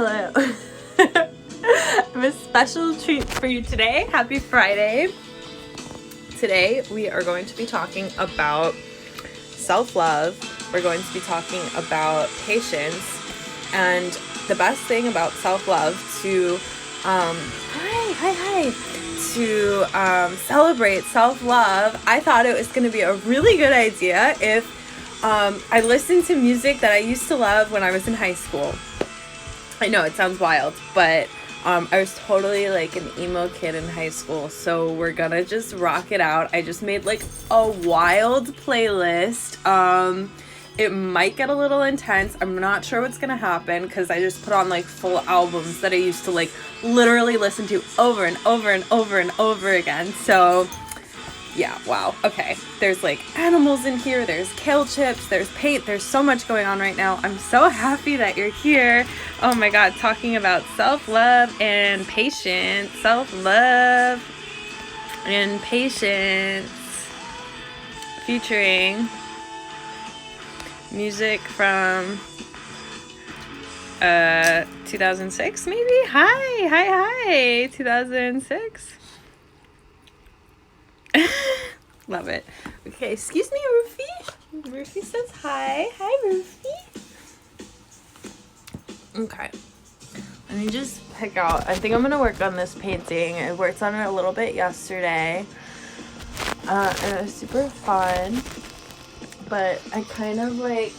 Hello. I have a special treat for you today. Happy Friday. Today we are going to be talking about self-love. We're going to be talking about patience, and the best thing about self-love to celebrate self-love. I thought it was going to be a really good idea if I listened to music that I used to love when I was in high school. I know it sounds wild, but I was totally like an emo kid in high school, so we're gonna just rock it out. I just made like a wild playlist. It might get a little intense. I'm not sure what's gonna happen because I just put on like full albums that I used to like literally listen to over and over and over and over again. So yeah, wow. Okay, there's like animals in here, there's kale chips, there's paint, there's so much going on right now. I'm so happy that you're here. Oh my god, talking about self-love and patience. Self-love and patience, featuring music from 2006 maybe? Hi 2006. Love it. Okay, excuse me, Roofie. Roofie says hi. Hi, Roofie. Okay. Let me just pick out. I think I'm going to work on this painting. I worked on it a little bit yesterday. And it was super fun. But I kind of like...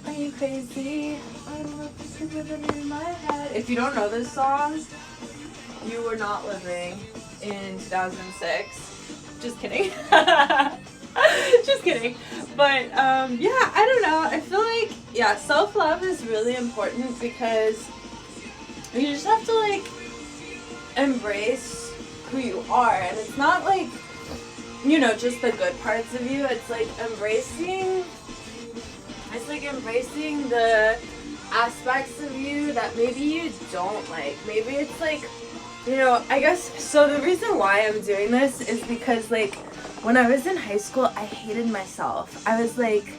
Are you crazy? I love this living in my head. If you don't know this song, you were not living in 2006. Just kidding. Just kidding. But yeah, I don't know. I feel like, yeah, self-love is really important because you just have to like embrace who you are. And it's not like, you know, just the good parts of you. It's like embracing the aspects of you that maybe you don't like. Maybe it's like, you know, I guess, so the reason why I'm doing this is because, like, when I was in high school, I hated myself. I was like,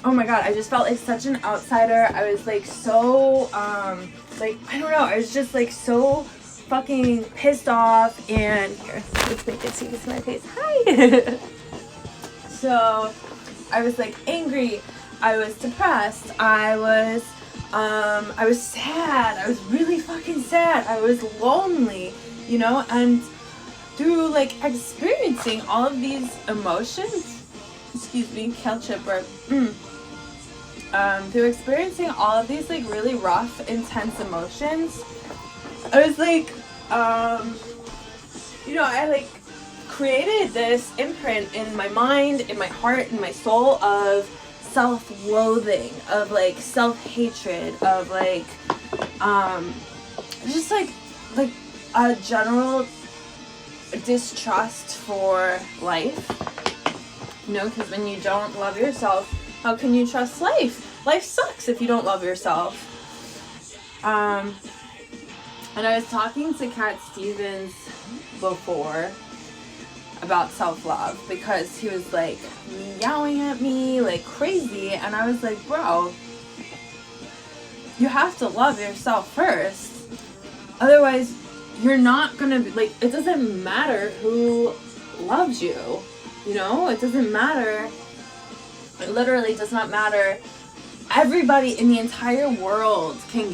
oh my god, I just felt like such an outsider. I was, like, so, like, I don't know, I was just, like, so fucking pissed off, and, here, let's make it see this in my face. Hi! So, I was, like, angry. I was depressed. I was sad. I was really fucking sad. I was lonely, you know, and through like experiencing all of these emotions, excuse me, kale chip burp, through experiencing all of these like really rough, intense emotions, I was like, you know, I like created this imprint in my mind, in my heart, in my soul of self-loathing, of like self-hatred, of like just like a general distrust for life, you know, because when you don't love yourself, how can you trust life? Life sucks if you don't love yourself. And I was talking to Cat Stevens before about self-love because he was like meowing at me like crazy, and I was like, bro, you have to love yourself first, otherwise you're not gonna be like, it doesn't matter who loves you, you know, it doesn't matter, it literally does not matter. Everybody in the entire world can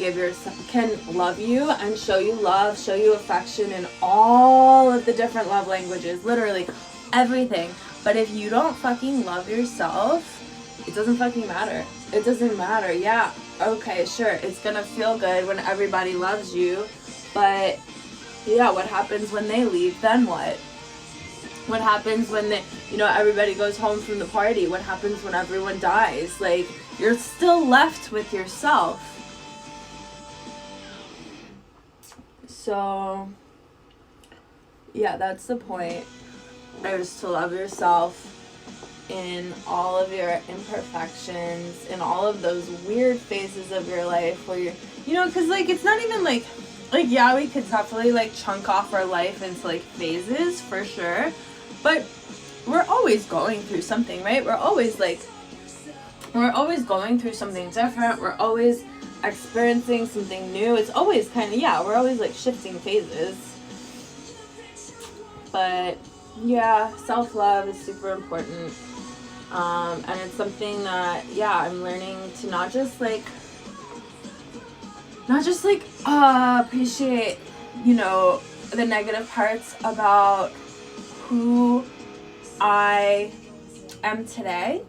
love you and show you love, show you affection in all of the different love languages, literally everything. But if you don't fucking love yourself, it doesn't fucking matter. It doesn't matter. Yeah, okay, sure, it's gonna feel good when everybody loves you, but yeah, what happens when they leave? Then what? What happens when everybody goes home from the party? What happens when everyone dies? Like, you're still left with yourself. So, yeah, that's the point. Is to love yourself in all of your imperfections, in all of those weird phases of your life where you're, you know, because, like, it's not even, like, yeah, we could definitely, like, chunk off our life into, like, phases, for sure, but we're always going through something, right? We're always going through something different. We're always experiencing something new. It's always kind of, yeah, we're always like shifting phases. But yeah, self-love is super important. And it's something that, yeah, I'm learning to not just appreciate, you know, the negative parts about who I am today,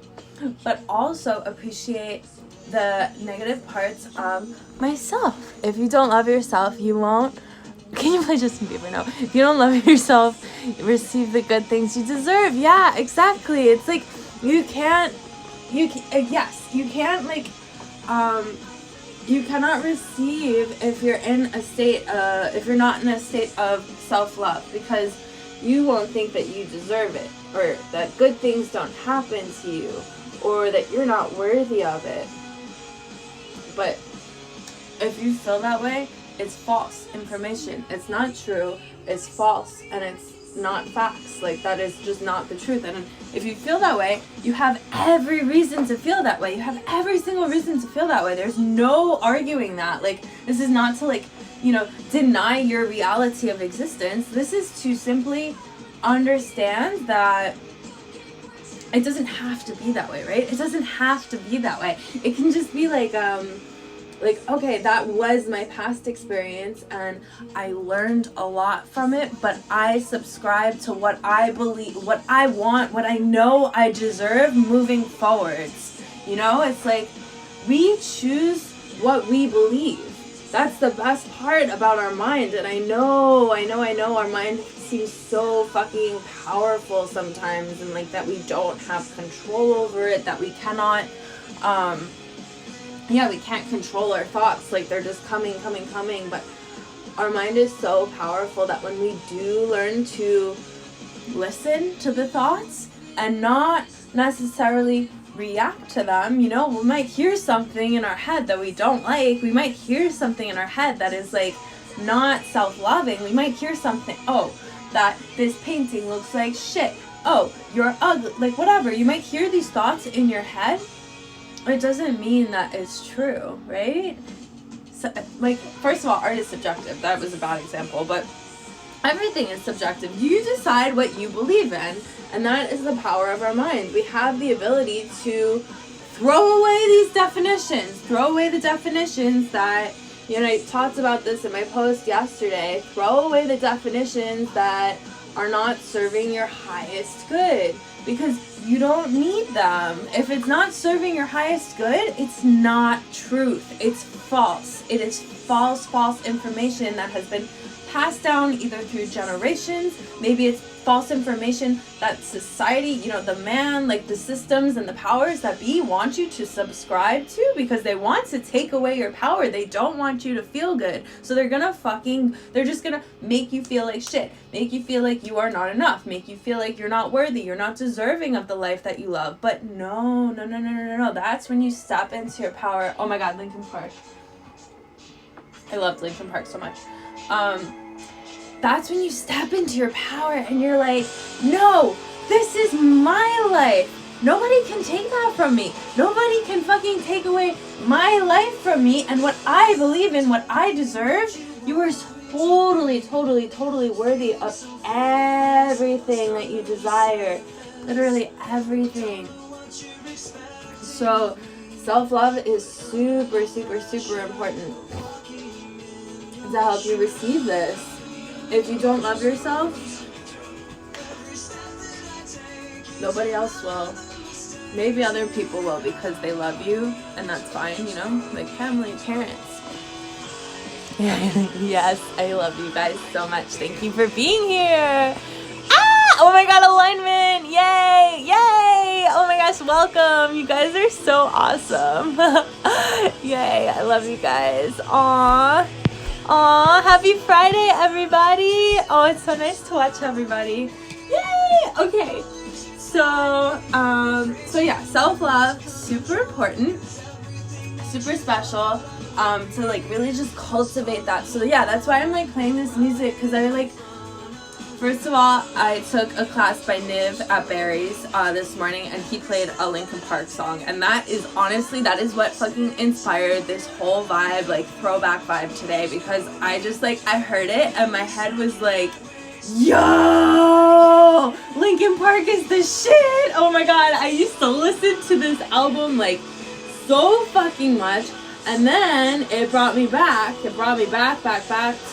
but also appreciate the negative parts of myself. If you don't love yourself, you won't. Can you play Justin Bieber now? If you don't love yourself, receive the good things you deserve. Yeah, exactly. It's like you cannot receive if you're not in a state of self-love, because you won't think that you deserve it, or that good things don't happen to you, or that you're not worthy of it. But if you feel that way, it's false information. It's not true. It's false, and it's not facts. Like, that is just not the truth. And if you feel that way, you have every reason to feel that way. You have every single reason to feel that way. There's no arguing that. Like, this is not to, like, you know, deny your reality of existence. This is to simply understand that it doesn't have to be that way, right? It doesn't have to be that way. It can just be like, okay, that was my past experience and I learned a lot from it, but I subscribe to what I believe, what I want, what I know I deserve moving forwards. You know, it's like we choose what we believe. That's the best part about our mind. And I know our mind seems so fucking powerful sometimes, and like that we don't have control over it, that we cannot, we can't control our thoughts. Like, they're just coming. But our mind is so powerful that when we do learn to listen to the thoughts and not necessarily react to them, you know, we might hear something in our head that we don't like. We might hear something in our head that is like not self-loving. We might hear something, that this painting looks like shit. Oh, you're ugly. Like, whatever. You might hear these thoughts in your head. It doesn't mean that it's true, right? So, like, first of all, art is subjective. That was a bad example, but everything is subjective. You decide what you believe in, and that is the power of our mind. We have the ability to throw away these definitions. Throw away the definitions that, you know, I talked about this in my post yesterday. Throw away the definitions that are not serving your highest good, because you don't need them. If it's not serving your highest good, it's not truth. It's false. It is false information that has been passed down either through generations. Maybe it's false information that society, you know, the man, like the systems and the powers that be want you to subscribe to, because they want to take away your power. They don't want you to feel good. So they're just gonna make you feel like shit, make you feel like you are not enough, make you feel like you're not worthy, you're not deserving of the life that you love. But no. That's when you step into your power. Oh my God, Linkin Park. I loved Linkin Park so much. That's when you step into your power and you're like, no, this is my life. Nobody can take that from me. Nobody can fucking take away my life from me and what I believe in, what I deserve. You are totally worthy of everything that you desire. Literally everything. So self-love is super important to help you receive this. If you don't love yourself, nobody else will. Maybe other people will because they love you, and that's fine, you know? Like family, parents. Yes, I love you guys so much. Thank you for being here. Oh my God, alignment. Yay. Oh my gosh, welcome. You guys are so awesome. Yay, I love you guys. Aw, happy Friday, everybody. Oh, it's so nice to watch everybody. Yay! Okay, so yeah, self-love, super important, super special, to like really just cultivate that. So yeah, that's why I'm like playing this music, because I like First of all, I took a class by Niv at Barry's this morning, and he played a Linkin Park song, and that is honestly, that is what fucking inspired this whole vibe, like throwback vibe today, because I just like, I heard it and my head was like, yo, Linkin Park is the shit. Oh my god, I used to listen to this album like so fucking much, and then it brought me back to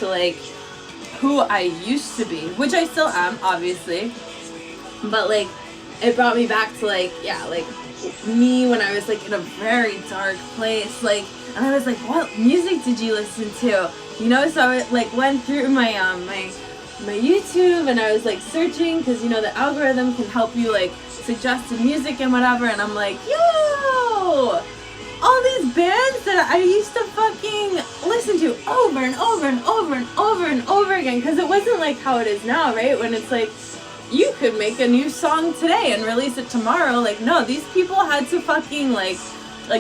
like who I used to be, which I still am, obviously, but like it brought me back to like, yeah, like me when I was like in a very dark place, like, and I was like, what music did you listen to, you know? So I like went through my my YouTube, and I was like searching, because you know the algorithm can help you like suggested music and whatever, and I'm like, yo, all these bands that I used to fucking listen to over and over and over and over and over again, because it wasn't like how it is now, right? When it's like, you could make a new song today and release it tomorrow. Like, no, these people had to fucking like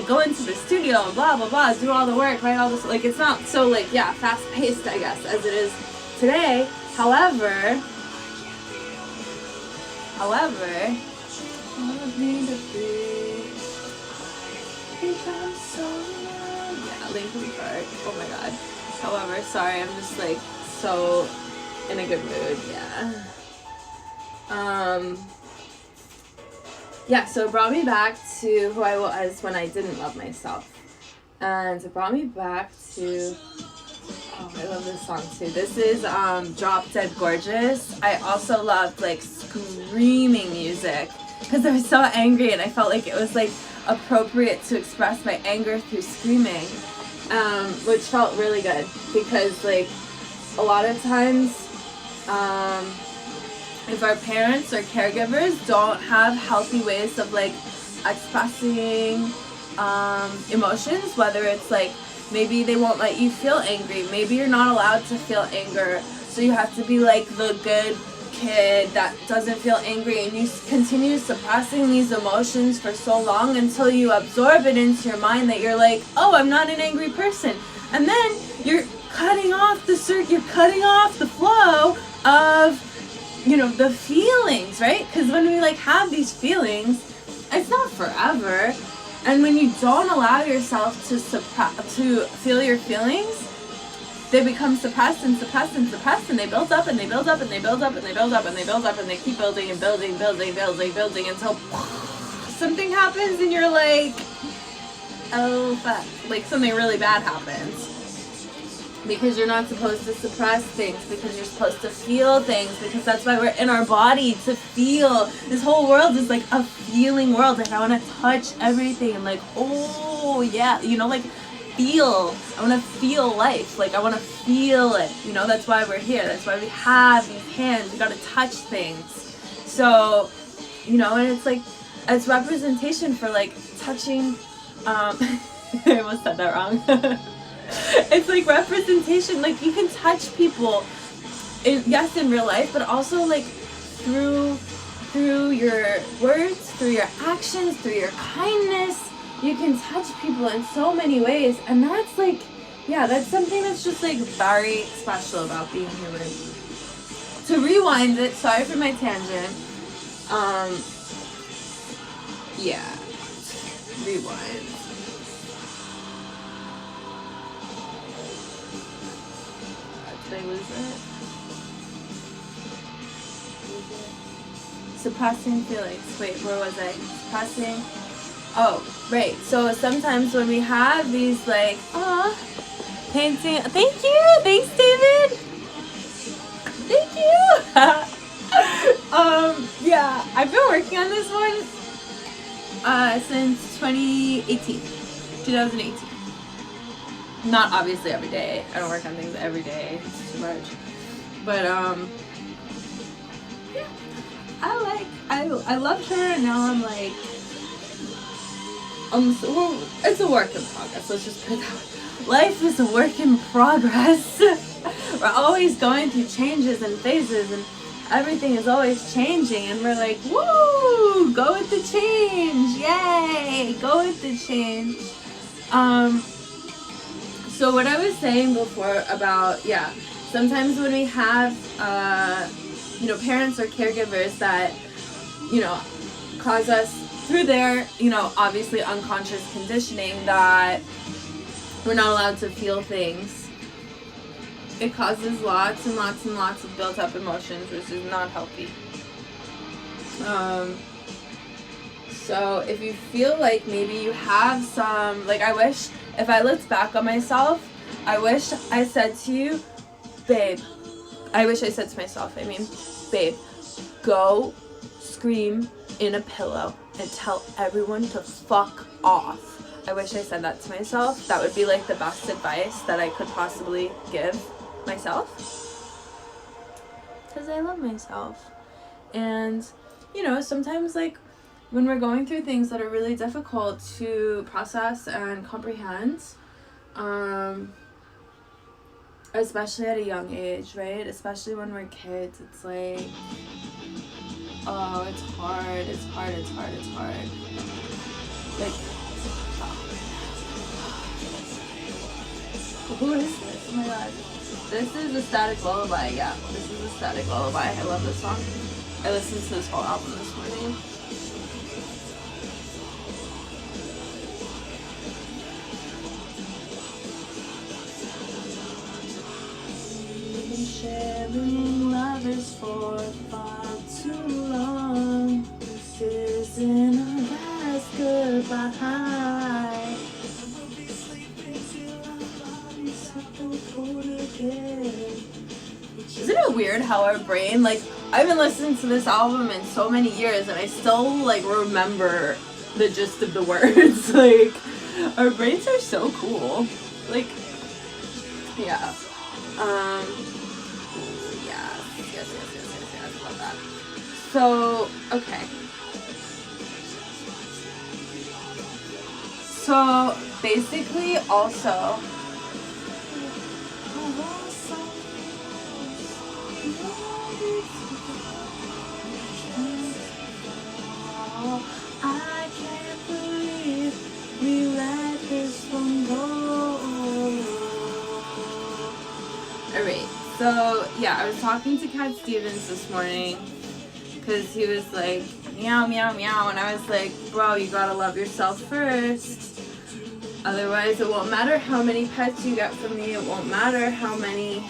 go into the studio and blah, blah, blah, do all the work, write all this. Like, it's not so like, yeah, fast paced, I guess, as it is today. However, yeah, Linkin Park. Oh my god. However, sorry, I'm just like so in a good mood. Yeah. Yeah, so it brought me back to who I was when I didn't love myself. And it brought me back to, oh, I love this song too. This is Drop Dead Gorgeous. I also loved like screaming music, because I was so angry and I felt like it was like appropriate to express my anger through screaming, which felt really good, because like a lot of times if our parents or caregivers don't have healthy ways of like expressing emotions, whether it's like maybe they won't let you feel angry, maybe you're not allowed to feel anger, so you have to be like the good kid that doesn't feel angry, and you continue suppressing these emotions for so long until you absorb it into your mind that you're like, oh, I'm not an angry person, and then you're cutting off you're cutting off the flow of, you know, the feelings, right? Because when we like have these feelings, it's not forever, and when you don't allow yourself to feel your feelings, they become suppressed and suppressed and suppressed, and they build up and they build up and they build up and they build up and they build up, and they keep building and building until something happens and you're like, oh fuck, like something really bad happens. Because you're not supposed to suppress things, because you're supposed to feel things, because that's why we're in our body, to feel. This whole world is like a feeling world, and I want to touch everything and like, oh yeah, you know, like feel. I want to feel life, like I want to feel it, you know. That's why we're here, that's why we have these hands, we gotta touch things. So, you know, and it's like, it's representation for like touching, I almost said that wrong. It's like representation, like you can touch people, yes, in real life, but also like through your words, through your actions, through your kindness. You can touch people in so many ways, and that's like, yeah, that's something that's just like very special about being human. To rewind it, sorry for my tangent, yeah, rewind. Did I lose it? Suppressing feelings. Wait, where was I? Suppressing. Oh, right. So sometimes when we have these like, painting. Thank you. Thanks, David. Thank you. Yeah, I've been working on this one since 2018. Not obviously every day. I don't work on things every day. It's too much. But yeah, I loved her, and now I'm like, it's a work in progress. Let's just put it that way. Life is a work in progress. We're always going through changes and phases, and everything is always changing, and we're like, woo, go with the change, yay, go with the change. So what I was saying before about, yeah, sometimes when we have you know, parents or caregivers that, you know, cause us through their, you know, obviously unconscious conditioning that we're not allowed to feel things. It causes lots and lots and lots of built up emotions, which is not healthy. So if you feel like maybe you have some, like, I wish, if I looked back on myself, I wish I said to you, babe, I wish I said to myself, babe, go scream in a pillow and tell everyone to fuck off. I wish I said that to myself. That would be like the best advice that I could possibly give myself. Because I love myself. And, you know, sometimes, like, when we're going through things that are really difficult to process and comprehend, especially at a young age, right? Especially when we're kids, it's like, oh, it's hard. Like, who is this? Oh my god. This is a Static Lullaby, yeah. This is a Static Lullaby. I love this song. I listened to this whole album this morning. Sharing lovers for far too long. This isn't our last goodbye. Isn't it weird how our brain, like, I've been listening to this album in so many years and I still, like, remember the gist of the words. Like, our brains are so cool. Like, yeah. Yes, love that. So, okay. So, basically, also, I can't believe we let this one go. Alright, so yeah, I was talking to Cat Stevens this morning because he was like, meow, meow, meow, and I was like, bro, you gotta love yourself first. Otherwise, it won't matter how many pets you get from me, it won't matter how many,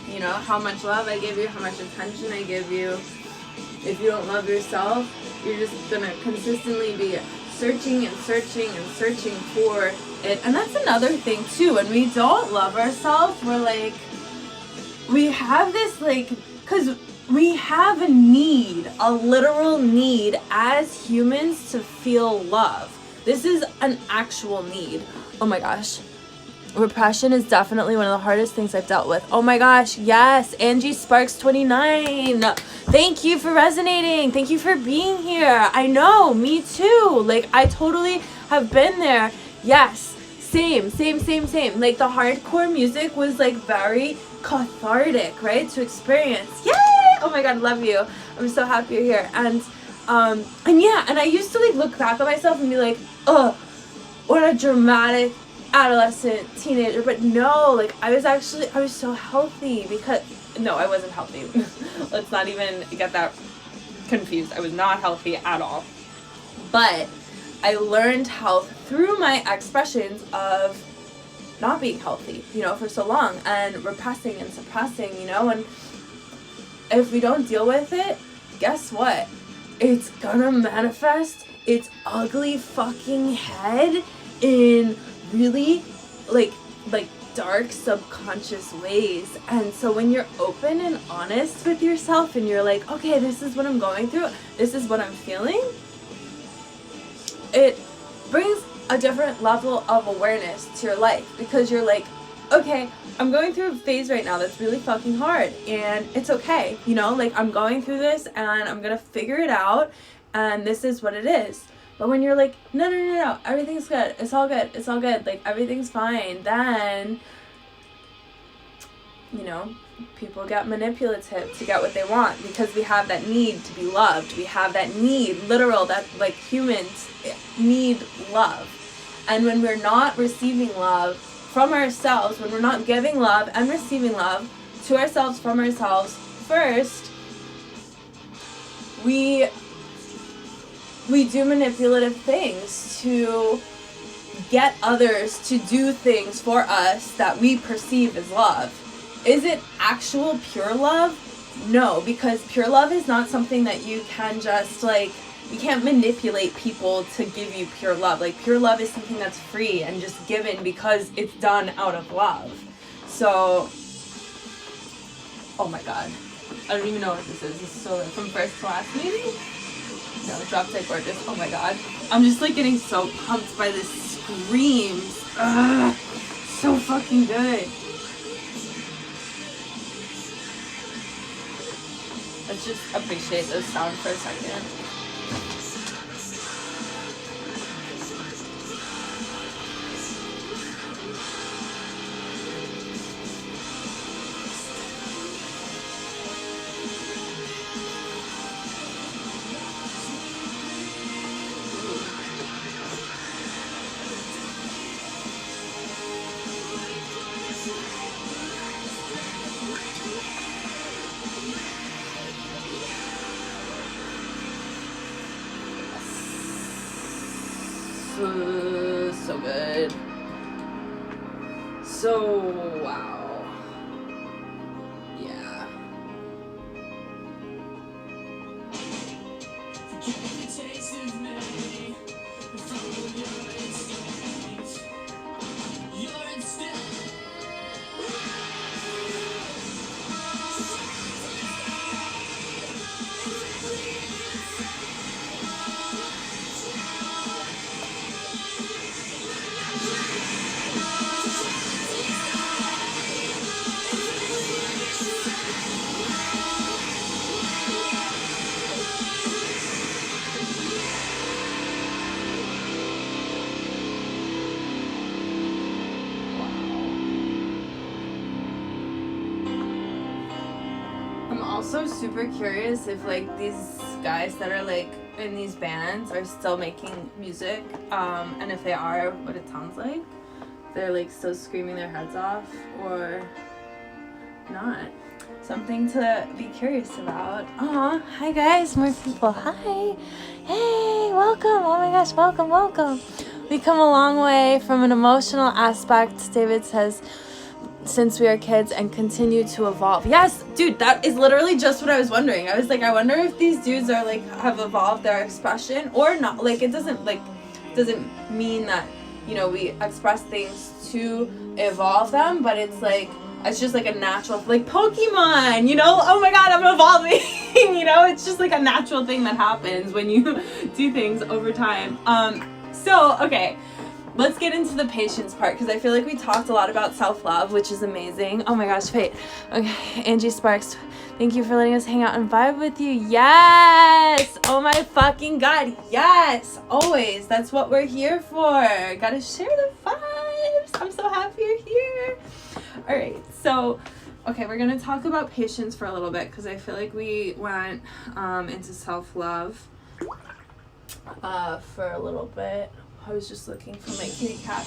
you know, how much love I give you, how much attention I give you. If you don't love yourself, you're just gonna consistently be searching and searching and searching for it. And that's another thing too, when we don't love ourselves, we're like, we have this, like, because we have a need, a literal need as humans to feel love. This is an actual need. Oh my gosh. Repression is definitely one of the hardest things I've dealt with. Oh my gosh, yes. Angie Sparks 29. Thank you for resonating. Thank you for being here. I know, me too. Like, I totally have been there. Yes, same. Like, the hardcore music was, like, very cathartic, right, to experience. Yay! Oh my god, love you. I'm so happy you're here. And yeah, and I used to, like, look back at myself and be like, ugh, what a dramatic adolescent, teenager. But no, like, I was so healthy because, no, I wasn't healthy. Let's not even get that confused. I was not healthy at all. But I learned health through my expressions of not being healthy, you know, for so long, and repressing and suppressing, you know. And if we don't deal with it, guess what? It's gonna manifest its ugly fucking head in really, like dark subconscious ways. And so when you're open and honest with yourself and you're like, okay, this is what I'm going through, this is what I'm feeling, it brings a different level of awareness to your life, because you're like, okay, I'm going through a phase right now that's really fucking hard, and it's okay, you know, like, I'm going through this and I'm gonna figure it out, and this is what it is. But when you're like, no, everything's good, it's all good, like, everything's fine, then, you know, people get manipulative to get what they want, because we have that need to be loved. We have that need, literal, that, like, humans need love. And when we're not receiving love from ourselves, when we're not giving love and receiving love to ourselves, from ourselves, first, we do manipulative things to get others to do things for us that we perceive as love. Is it actual pure love? No, because pure love is not something that you can just, like, you can't manipulate people to give you pure love. Like, pure love is something that's free and just given because it's done out of love. So, oh my god. I don't even know what this is. This is so like from first class, maybe? No, Drop Dead Gorgeous. Oh my god. I'm just like getting so pumped by this screams. Ugh. So fucking good. Let's just appreciate those sounds for a second. So good. So, wow. Yeah. I'm also super curious if like these guys that are like in these bands are still making music, and if they are, what it sounds like. They're like still screaming their heads off or not. Something to be curious about. Aw, hi guys, more people. Hi. Hey, welcome. Oh my gosh, welcome. We come a long way from an emotional aspect, David says, since we are kids and continue to evolve. Yes, dude, that is literally just what I was wondering. I was like, I wonder if these dudes are like have evolved their expression or not. Like it doesn't mean that, you know, we express things to evolve them, but it's like it's just like a natural, like Pokemon, you know? Oh my god, I'm evolving. You know, it's just like a natural thing that happens when you do things over time. So okay, let's get into the patience part, because I feel like we talked a lot about self-love, which is amazing. Oh my gosh, wait. Okay, Angie Sparks, thank you for letting us hang out and vibe with you. Yes! Oh my fucking god, yes! Always. That's what we're here for. Gotta share the vibes. I'm so happy you're here. Alright, so, okay, we're gonna talk about patience for a little bit, because I feel like we went into self-love for a little bit. I was just looking for my kitty cat.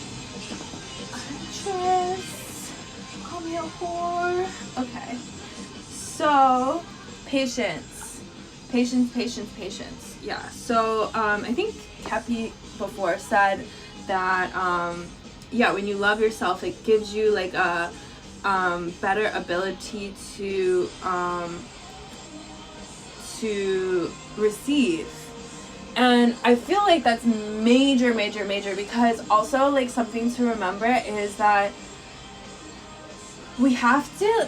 Actress. Call me a whore. Okay. So, patience. Patience. Yeah. So, I think Kepi before said that, yeah, when you love yourself, it gives you like a better ability to receive. And I feel like that's major, because also like something to remember is that we have to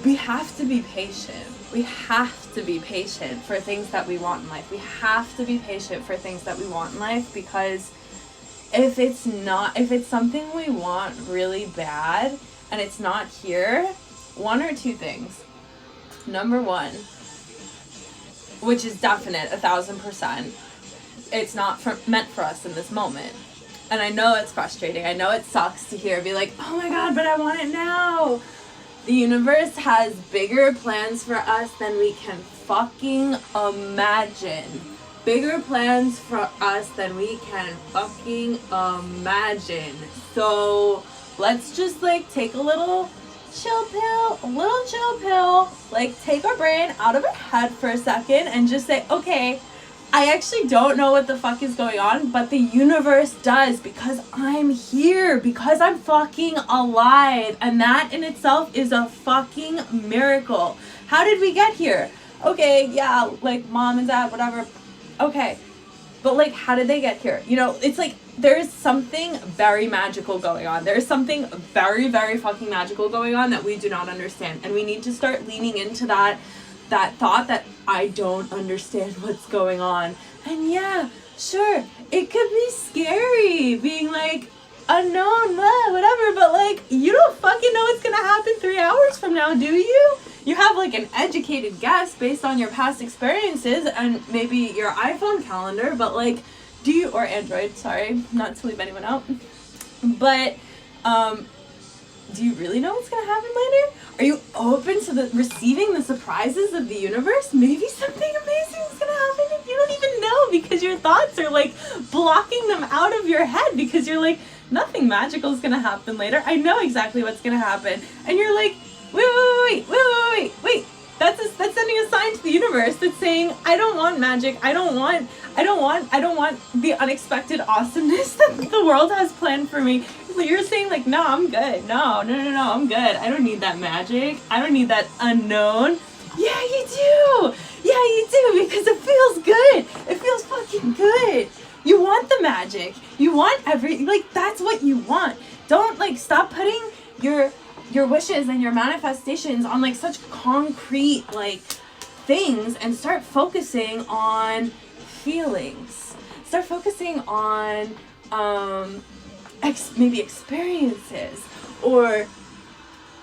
be patient. We have to be patient for things that we want in life. We have to be patient for things that we want in life, because if it's something we want really bad and it's not here, one or two things. Number one, which is definite, 1,000%, it's not meant for us in this moment. And I know it's frustrating. I know it sucks to hear, be like, oh my god, but I want it now. The universe has bigger plans for us than we can fucking imagine. Bigger plans for us than we can fucking imagine. So let's just like take a little chill pill, a little chill pill. Like, take our brain out of our head for a second and just say, okay, I actually don't know what the fuck is going on, but the universe does, because I'm here, because I'm fucking alive. And that in itself is a fucking miracle. How did we get here? Okay, yeah, like mom and dad, whatever. Okay. But like, how did they get here? You know, it's like, there's something very magical going on. There's something very, very fucking magical going on that we do not understand. And we need to start leaning into that thought that I don't understand what's going on. And yeah, sure, it could be scary being like, unknown, blah, whatever, but like, you don't fucking know what's gonna happen 3 hours from now, do you? You have like an educated guess based on your past experiences and maybe your iPhone calendar, but like, do you, or Android, sorry, not to leave anyone out, but do you really know what's gonna happen later? Are you open to receiving the surprises of the universe? Maybe something amazing is gonna happen and you don't even know, because your thoughts are like blocking them out of your head, because you're like, nothing magical is gonna happen later. I know exactly what's gonna happen. And you're like, wait. That's sending a sign to the universe that's saying, I don't want magic. I don't want the unexpected awesomeness that the world has planned for me. So you're saying like, no, I'm good. No, I'm good. I don't need that magic. I don't need that unknown. Yeah, you do. Yeah, you do, because it feels good. It feels fucking good. You want the magic. You want like, that's what you want. Don't like, stop putting your wishes and your manifestations on like such concrete like things, and start focusing on feelings. Start focusing on maybe experiences, or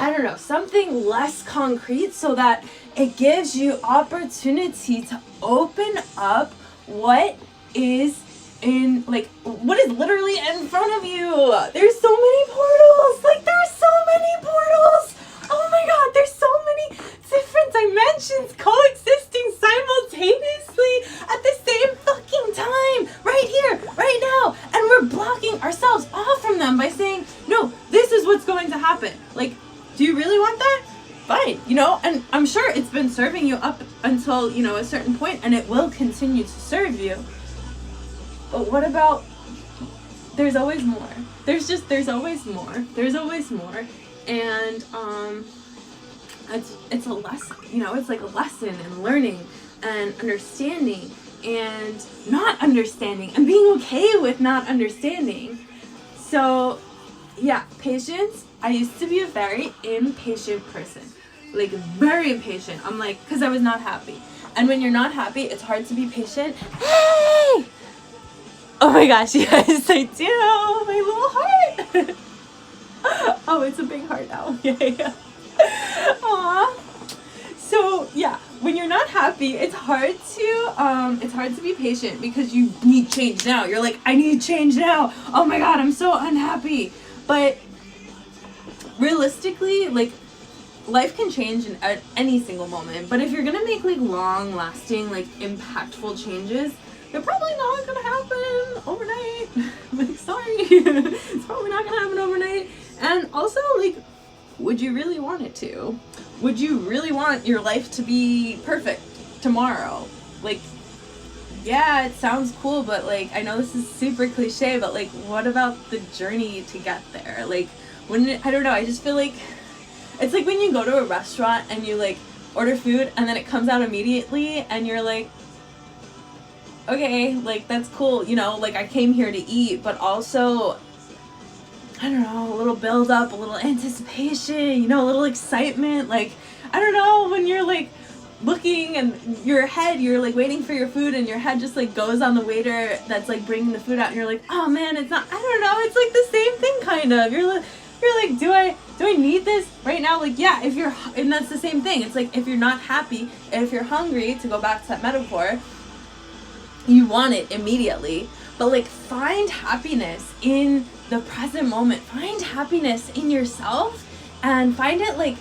I don't know, something less concrete, so that it gives you opportunity to open up what is literally in front of you. There's so many portals. Like, there's so many portals. Oh my god, there's so many different dimensions coexisting simultaneously at the same fucking time, right here, right now. And we're blocking ourselves off from them by saying, no, this is what's going to happen. Like, do you really want that? Fine, you know, and I'm sure it's been serving you up until, you know, a certain point, and it will continue to serve you. But what about, there's always more. There's always more. There's always more. And it's a lesson, you know, it's like a lesson in learning and understanding and not understanding and being okay with not understanding. So yeah, patience. I used to be a very impatient person, like very impatient. I'm like, because I was not happy. And when you're not happy, it's hard to be patient. Hey! Oh my gosh, yes, I do. My little heart. Oh, it's a big heart now. Yeah. Aww. So yeah, when you're not happy, it's hard to be patient, because you need change now. You're like, I need change now. Oh my god, I'm so unhappy. But realistically, like, life can change at any single moment. But if you're gonna make like long-lasting, like impactful changes, they're probably not gonna happen overnight. Like, sorry, it's probably not gonna happen overnight. And also, like, would you really want it to? Would you really want your life to be perfect tomorrow? Like, yeah, it sounds cool, but like, I know this is super cliche, but like, what about the journey to get there? Like, I don't know, I just feel like it's like when you go to a restaurant and you like order food and then it comes out immediately and you're like, okay, like, that's cool, you know, like, I came here to eat, but also, I don't know, a little build up, a little anticipation, you know, a little excitement. Like, I don't know, when you're like looking and your head, you're like waiting for your food and your head just like goes on the waiter that's like bringing the food out and you're like, oh man, it's not, I don't know, it's like the same thing kind of. You're like, do I need this right now? Like, yeah, and that's the same thing. It's like, if you're not happy, if you're hungry, to go back to that metaphor, you want it immediately. But like, find happiness in the present moment. Find happiness in yourself, and find it like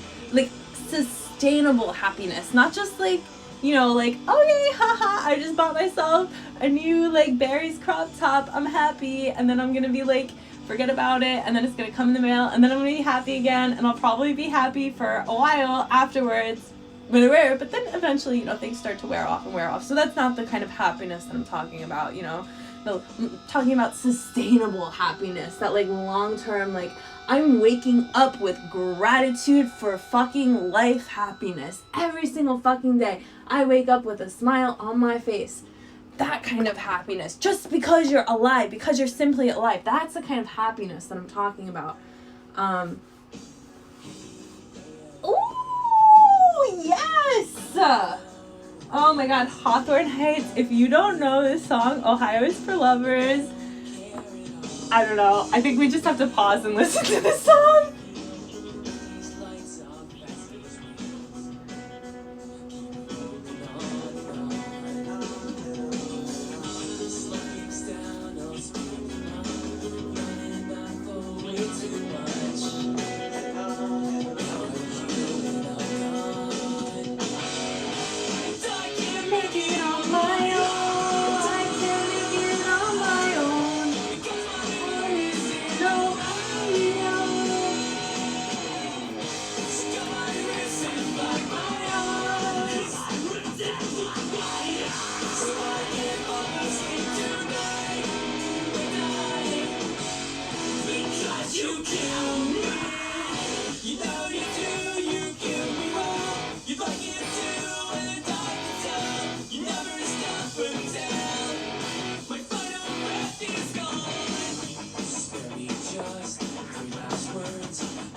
sustainable happiness, not just like, you know, like, okay, haha, I just bought myself a new like berries crop top, I'm happy, and then I'm gonna be like forget about it, and then it's going to come in the mail, and then I'm going to be happy again, and I'll probably be happy for a while afterwards when I wear it, but then eventually, you know, things start to wear off. So that's not the kind of happiness that I'm talking about, you know. No, I'm talking about sustainable happiness, that like long-term, like I'm waking up with gratitude for fucking life happiness every single fucking day. I wake up with a smile on my face. That kind of happiness, just because you're alive, because you're simply alive. That's the kind of happiness that I'm talking about. Ooh, yes! Oh my god, Hawthorne Heights. If you don't know this song, Ohio is for Lovers. I don't know. I think we just have to pause and listen to this song.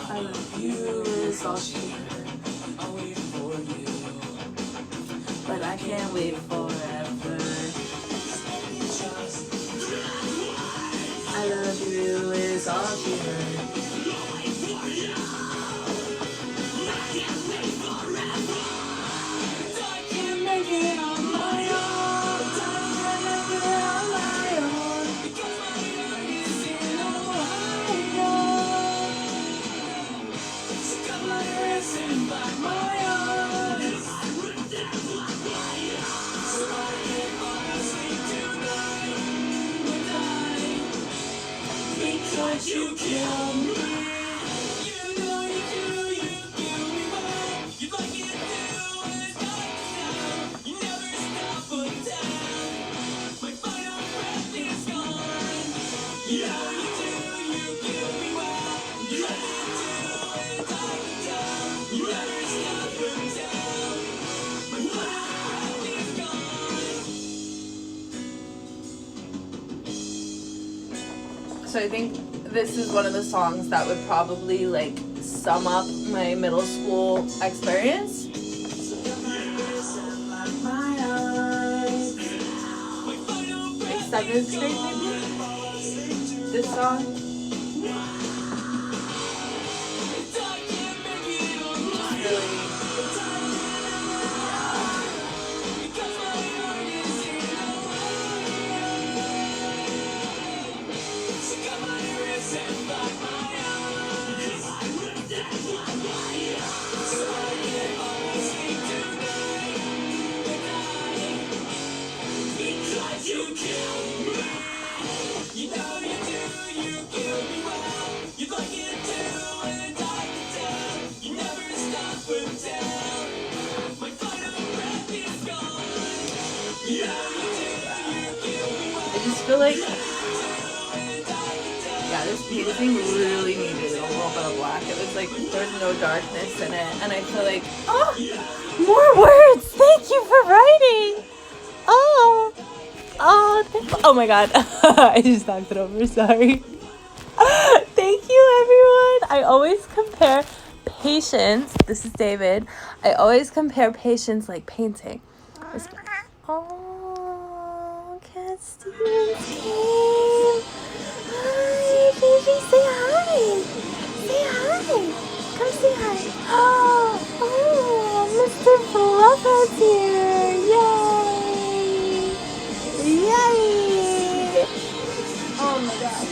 I love you is all she heard. I'll wait for you, but I can't wait forever. I love you is all she heard. I can't wait forever. I can't make it on my own. I can't make it on my own. Because my heart is in Ohio. Got my racing by my eyes. So I can fall asleep tonight. Because you kill me. You know you do, you kill me more. You like it too, and it's not enough. You never stop or down. My final breath is gone. You know you do, you kill me well. You like it too, and it's not enough. You never stop or down. My final breath is gone. So I think this is one of the songs that would probably like sum up my middle school experience. Like 7th grade maybe? This song. I just feel like, yeah, this painting really needed a little bit of black. It was like, there's no darkness in it. And I feel like, oh, more words. Thank you for writing. Oh my god. I just knocked it over. Sorry. Thank you, everyone. I always compare patience. This is David. I always compare patience like painting. Oh, Cat Stevens came. Hi, baby. Say hi. Say hi. Come say hi. Oh, Mr. Fluffhead's here. Yay. Yay. Oh my god.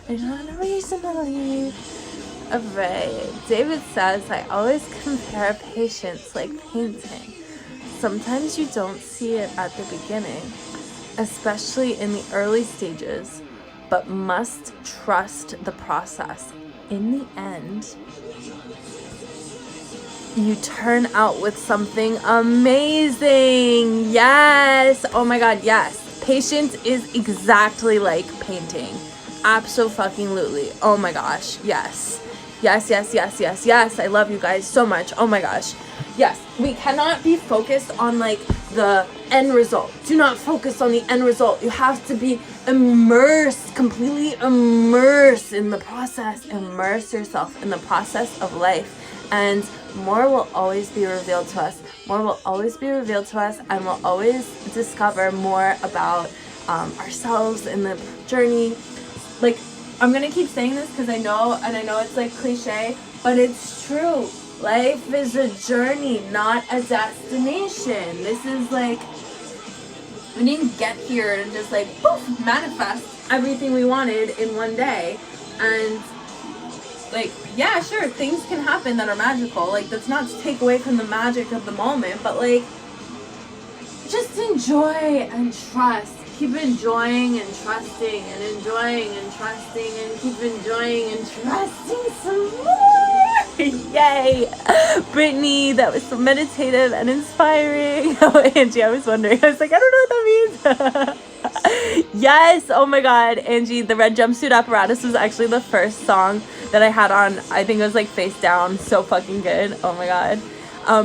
I don't know you're somebody. Alright, David says, I always compare patience like painting. Sometimes you don't see it at the beginning, especially in the early stages, but must trust the process. In the end, you turn out with something amazing. Yes. Oh my God, yes. Patience is exactly like painting. Abso-fucking-lutely. Oh my gosh, yes. Yes, yes, yes, yes, yes. I love you guys so much. Oh my gosh. Yes, we cannot be focused on like the end result. Do not focus on the end result. You have to be immersed, completely immersed in the process. Immerse yourself in the process of life. And more will always be revealed to us. More will always be revealed to us, and we'll always discover more about ourselves in the journey. Like, I'm gonna keep saying this because I know it's like cliche, but it's true. Life is a journey, not a destination. This is like, we didn't get here and just like poof, manifest everything we wanted in one day. And like, yeah, sure, things can happen that are magical. Like, that's not to take away from the magic of the moment, but like, just enjoy and trust. Keep enjoying and trusting and enjoying and trusting and keep enjoying and trusting some more. Yay! Brittany, that was so meditative and inspiring. Oh, Angie, I was wondering. I was like, I don't know what that means. Yes! Oh my God, Angie, the red jumpsuit apparatus was actually the first song that I had on. I think it was like face down. So fucking good. Oh my God.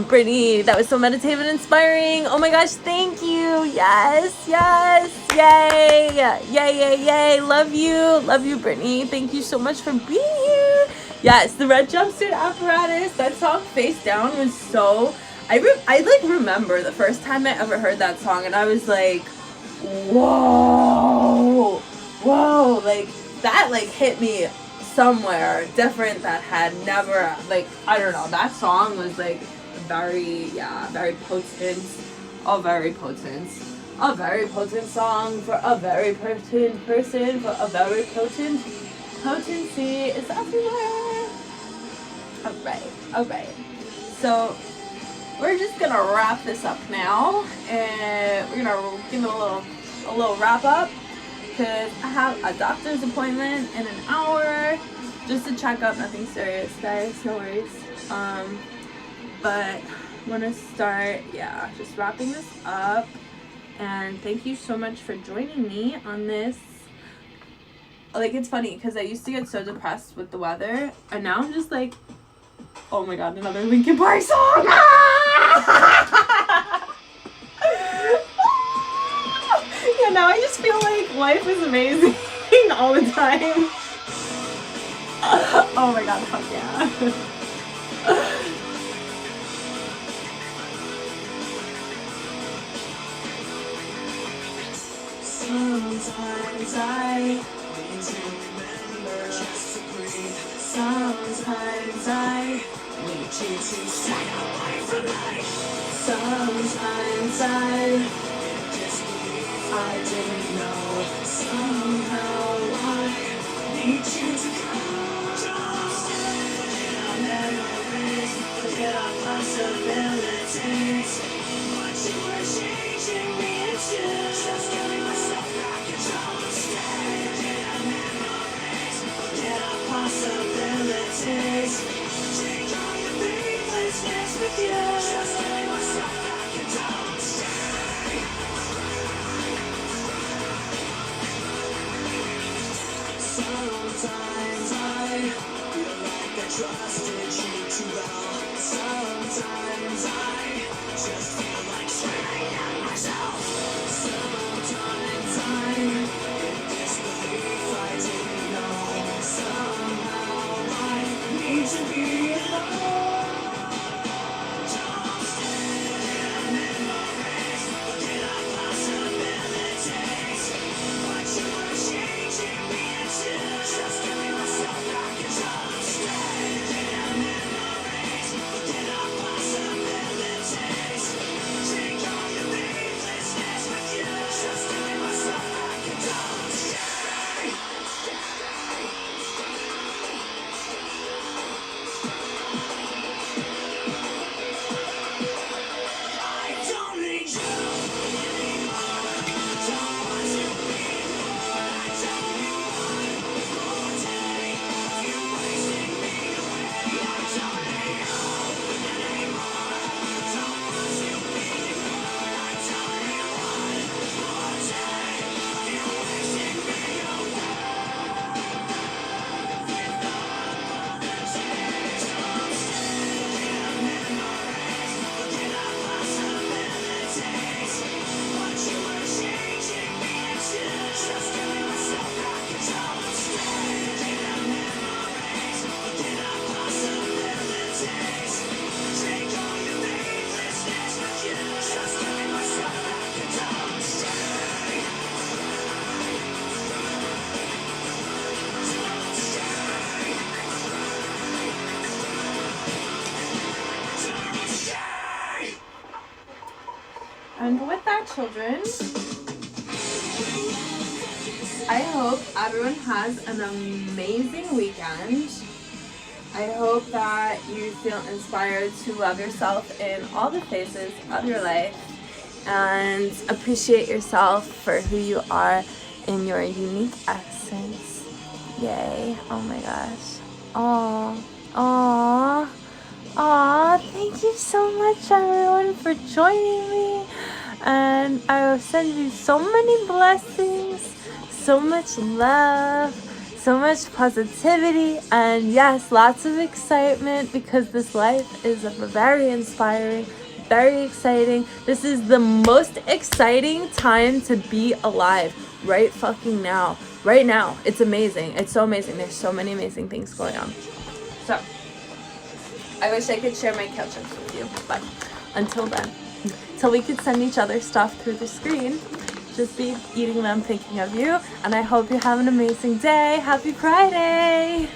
Brittany, that was so meditative and inspiring. Oh my gosh, thank you. Yes, yes, yay, yay, yay, yay. Love you, Brittany. Thank you so much for being here. Yes, the red jumpsuit apparatus. That song, Face Down, was so. I like remember the first time I ever heard that song, and I was like, whoa, like that, like hit me somewhere different that had never, like, I don't know. That song was like very potent, a very potent song for a very potent person, for a very potent potency is everywhere. Alright. So we're just gonna wrap this up now, and we're gonna give it a little wrap up because I have a doctor's appointment in an hour, just to check up. Nothing serious, guys. No worries. But I'm gonna start, just wrapping this up. And thank you so much for joining me on this. Like, it's funny because I used to get so depressed with the weather, and now I'm just like, oh my God, another Linkin Park song. Yeah, now I just feel like life is amazing all the time. Oh my God, fuck yeah. Sometimes I need to remember just to breathe. Sometimes I need you to stay away from me. Sometimes I disbelieve I didn't know. Somehow I need you to come. Just forget our memories, forget our possibilities. What you were changing me into. Just killing myself back control instead. Forget our memories, forget our possibilities. Take all your faithlessness with you. Just killing myself back control instead. Sometimes I feel like I trusted you too well. Sometimes I just feel like screaming at myself. Sometimes I'm in disbelief I didn't know. Somehow I need to be alone. Don't forget our memories, forget our possibilities. What you were changing me into. Just giving myself back control instead. Forget our memories, forget our possibilities. Take all your faithlessness with you. Just giving myself children. I hope everyone has an amazing weekend. I hope that you feel inspired to love yourself in all the phases of your life and appreciate yourself for who you are in your unique essence. Yay. Oh my gosh. Aw, thank you so much everyone for joining me, and I will send you so many blessings, so much love, so much positivity, and yes, lots of excitement, because this life is very inspiring, very exciting. This is the most exciting time to be alive right fucking now. Right now. It's amazing. It's so amazing. There's so many amazing things going on. So, I wish I could share my kale chips with you, but until then, till we could send each other stuff through the screen, just be eating them, thinking of you, and I hope you have an amazing day. Happy Friday!